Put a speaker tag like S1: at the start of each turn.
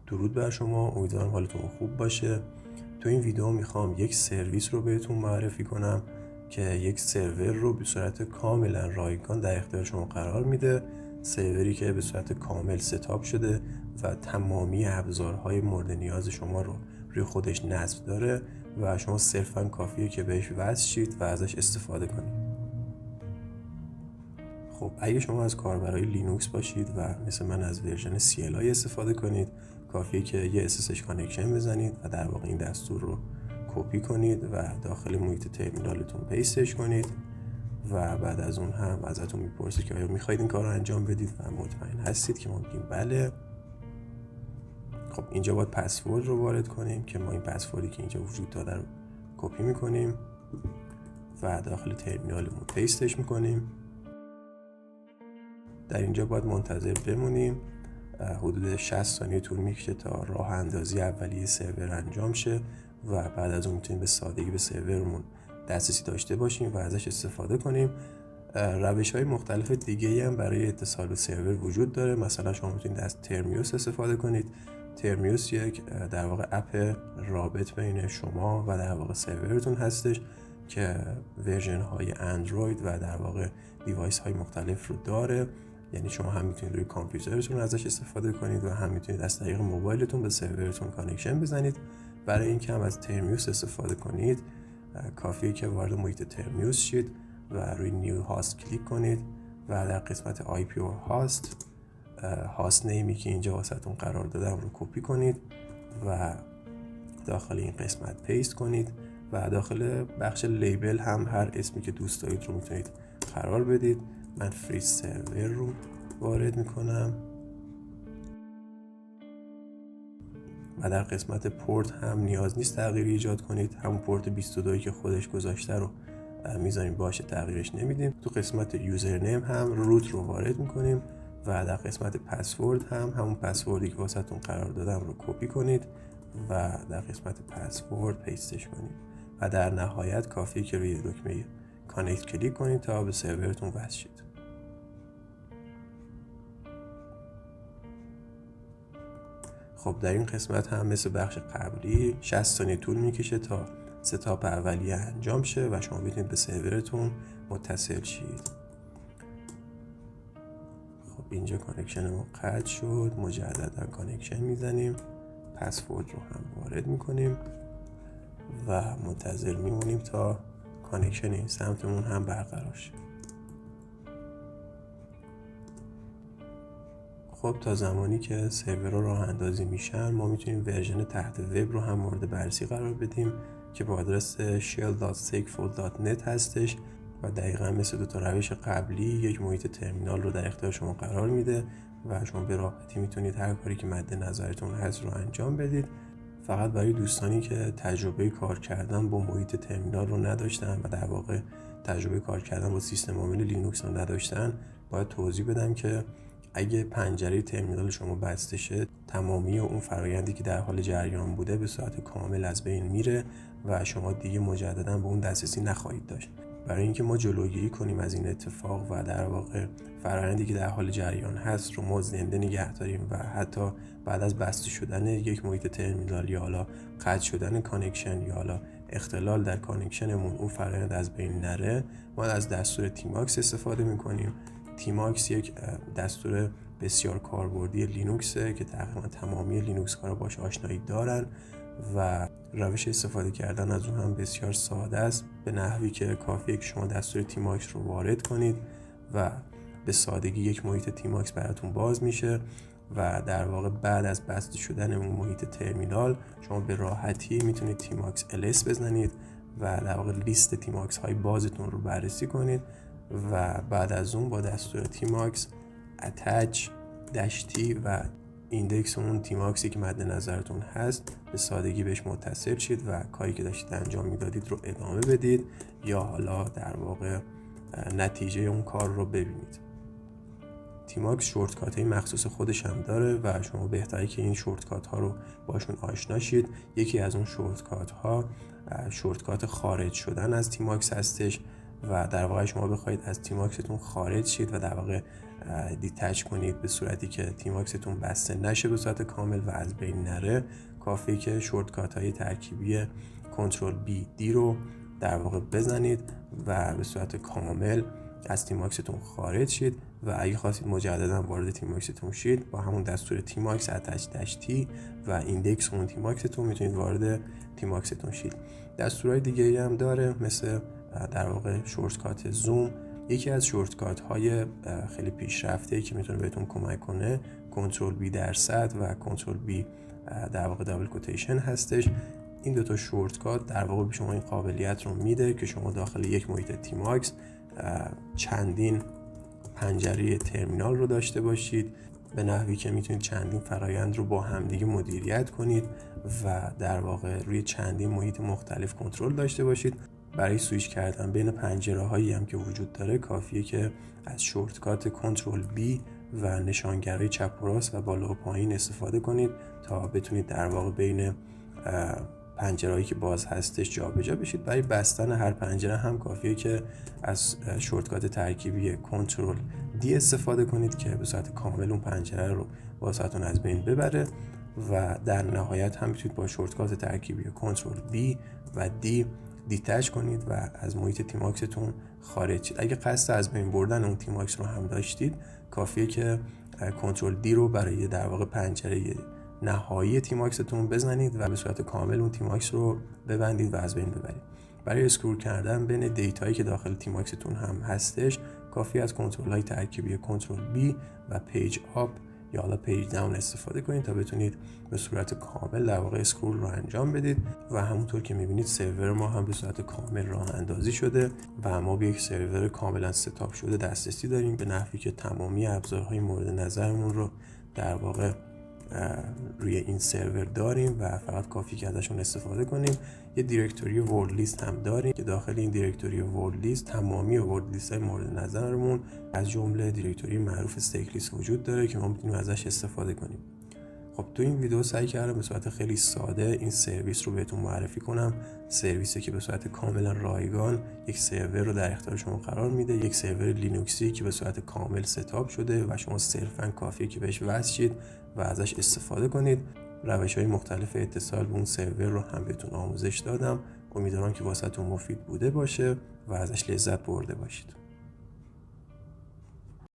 S1: درود بر شما، امیدوارم حالتون خوب باشه. تو این ویدیو میخوام یک سرویس رو بهتون معرفی کنم که یک سرور رو به صورت کاملا رایگان در اختیار شما قرار میده. سروری که به صورت کامل ستاپ شده و تمامی ابزارهای مورد نیاز شما رو روی خودش نصب داره و شما صرفا کافیه که بهش وصل شید و ازش استفاده کنید. خب اگه شما از کاربرای لینوکس باشید و مثل من از ورژن CLI استفاده کنید، کافیه که یه SSH کانکشن بزنید و در واقع این دستور رو کپی کنید و داخل محیط ترمینالتون پیستش کنید و بعد از اون هم ازتون میپرسه که آیا میخواید این کار رو انجام بدید و مطمئن هستید که ما میگیم بله. خب اینجا باید پسورد رو وارد کنیم که ما این پسوردی که اینجا وجود داره رو کپی میکنیم و داخل ترمینالمون پیستش میکنیم. در اینجا باید منتظر بمونیم. حدود 60 ثانیه طول میکشه تا راه اندازی اولیه سرور انجام شه و بعد از اون میتونیم به سادگی به سرورمون دسترسی داشته باشیم و ازش استفاده کنیم. روش‌های مختلف دیگه‌ای هم برای اتصال به سرور وجود داره. مثلا شما میتونید از ترمیوس استفاده کنید. ترمیوس یک در واقع اپ رابط بین شما و در واقع سرورتون هستش که ورژن های اندروید و در واقع دیوایس های مختلف رو داره. یعنی شما هم میتونید روی کامپیوترتون ازش استفاده کنید و هم میتونید از طریق موبایلتون به سرورتون کانکشن بزنید. برای اینکه هم از ترمیوس استفاده کنید کافیه که وارد محیط ترمیوس شید و روی نیو هاست کلیک کنید و در قسمت IP or هاست نیمی که اینجا واسهتون قرار دادم رو کپی کنید و داخل این قسمت پیست کنید و داخل بخش لیبل هم هر اسمی که دوست دارید رو میتونید قرار بدید. من فری سرور رو وارد میکنم و در قسمت پورت هم نیاز نیست تغییری ایجاد کنید. همون پورت 22 که خودش گذاشته رو میذاریم باشه، تغییرش نمیدیم. تو قسمت یوزرنیم هم روت رو وارد میکنیم و در قسمت پسورد هم همون پسوردی که واسهتون قرار دادم رو کپی کنید و در قسمت پسورد پیستش کنید و در نهایت کافیه که روی دکمه کانکت کلیک کنید تا به سرورتون وصل شید. خب در این قسمت هم مثل بخش قبلی 60 ثانیه طول میکشه تا ستاپ اولیه انجام شه و شما بتونید به سرورتون متصل شید. خب اینجا کانکشن ما قطع شد، مجددا کانکشن میزنیم، پسورد رو هم وارد میکنیم و منتظر میمونیم تا کانکشن این سمتمون هم برقرار شه. خب تا زمانی که سرورها راه اندازی میشن ما میتونیم ورژن تحت وب رو هم مورد بررسی قرار بدیم که با آدرس shell.sakefold.net هستش و دقیقا مثل دو تا روش قبلی یک محیط ترمینال رو در اختیار شما قرار میده و شما به راحتی میتونید هر کاری که مد نظرتون هست رو انجام بدید. فقط برای دوستانی که تجربه کار کردن با محیط ترمینال رو نداشتن و در واقع تجربه کار کردن با سیستم عامل لینوکس رو نداشتن باید توضیح بدم که اگه پنجره ترمینال شما بسته شه تمامی اون فرآیندی که در حال جریان بوده به صورت کامل از بین میره و شما دیگه مجددا به اون دسترسی نخواهید داشت. برای اینکه ما جلوگیری کنیم از این اتفاق و در واقع فرآیندی که در حال جریان هست رو ما زنده نگه داریم و حتی بعد از بسته شدن یک محیط ترمینال یا حالا قطع شدن کانکشن یا حالا اختلال در کانکشنمون اون فرآیند از بین نره، ما از دستور تیماکس استفاده میکنیم. تیماکس یک دستور بسیار کاربردی لینوکسه که تقریبا تمامی لینوکس کارا باش آشنایی دارن و روش استفاده کردن از اون هم بسیار ساده است، به نحوی که کافیه که شما دستور تیماکس رو وارد کنید و به سادگی یک محیط تیماکس براتون باز میشه و در واقع بعد از بسته شدن اون محیط ترمینال شما به راحتی میتونید تیماکس ls بزنید و در واقع لیست تیماکس های بازتون رو بررسی کنید و بعد از اون با دستور تیماکس اتچ دشتی و ایندکس اون تیماکسی که مد نظرتون هست به سادگی بهش متصل شید و کاری که داشتید انجام میدادید رو ادامه بدید یا حالا در واقع نتیجه اون کار رو ببینید. تیماکس شورتکات های مخصوص خودش هم داره و شما بهتره که این شورتکات ها رو باشون آشنا شید. یکی از اون شورتکات ها شورتکات خارج شدن از تیماکس هستش و در واقع شما بخواید از تیماکستون خارج شید و در واقع دیتچ کنید به صورتی که تیماکستون بسته نشه به صورت کامل و از بین نره، کافیه که شورتکات های ترکیبی کنترل بی دی رو در واقع بزنید و به صورت کامل از تیماکستون خارج شید و اگه خواستید مجددا وارد تیماکستون شید با همون دستور تیماکس اتچ-تی و ایندکس اون تیماکستون میتونید وارد تیماکستون شید. دستورهای دیگه هم داره مثل در واقع شورتکات زوم. یکی از شورتکات های خیلی پیشرفته که میتونه بهتون کمک کنه کنترل بی درصد و کنترل بی در واقع دابل کوتیشن هستش. این دو تا شورتکات در واقع به شما این قابلیت رو میده که شما داخل یک محیط تیماکس چندین پنجره ترمینال رو داشته باشید به نحوی که میتونید چندین فرایند رو با همدیگه مدیریت کنید و در واقع روی چندین محیط مختلف کنترل داشته باشید. برای سویچ کردن بین پنجره هایی هم که وجود داره کافیه که از شورتکات کنترل بی و نشانگرهای چپ و راست و بالا و پایین استفاده کنید تا بتونید در واقع بین پنجرهایی که باز هستش جابجا بشید. برای بستن هر پنجره هم کافیه که از شورتکات ترکیبی کنترل دی استفاده کنید که به صورت کامل اون پنجره رو واسهتون از بین ببره و در نهایت هم میتونید با شورتکات ترکیبی کنترل بی و دی دیتچ کنید و از محیط تیماکستون خارج شید. اگه قصد از بین بردن اون تیماکس رو هم داشتید کافیه که کنترل دی رو برای در واقع پنجره نهایی تیماکستون بزنید و به صورت کامل اون تیماکس رو ببندید و از بین ببرید. برای اسکرول کردن بین دیتایی که داخل تیماکستون هم هستش کافی از کنترل های ترکیبی کنترل بی و پیج آپ یا حالا پیج داون استفاده کنید تا بتونید به صورت کامل در واقع اسکرول رو انجام بدید و همونطور که میبینید سرور ما هم به صورت کامل راه اندازی شده و ما به یک سرور کاملا ستاپ شده دسترسی داریم به نحوی که تمامی ابزارهای مورد نظرمون رو در واقع روی این سرور داریم و فقط کافی که ازشون استفاده کنیم. یه دیرکتوری ورد لیست هم داریم که داخل این دیرکتوری ورد لیست تمامی ورد لیست های مورد نظرمون از جمله دیرکتوری معروف استیک لیست وجود داره که ما میتونیم ازش استفاده کنیم. خب تو این ویدیو سعی کردم به صورت خیلی ساده این سرویس رو بهتون معرفی کنم. سرویسی که به صورت کاملا رایگان یک سرور رو در اختیار شما قرار میده، یک سرور لینوکسی که به صورت کامل ستاپ شده و شما صرفا کافیه که بهش وصل شید و ازش استفاده کنید. روش‌های مختلف اتصال به اون سرور رو هم بهتون آموزش دادم. امیدوارم که واسهتون مفید بوده باشه و ازش لذت برده باشید.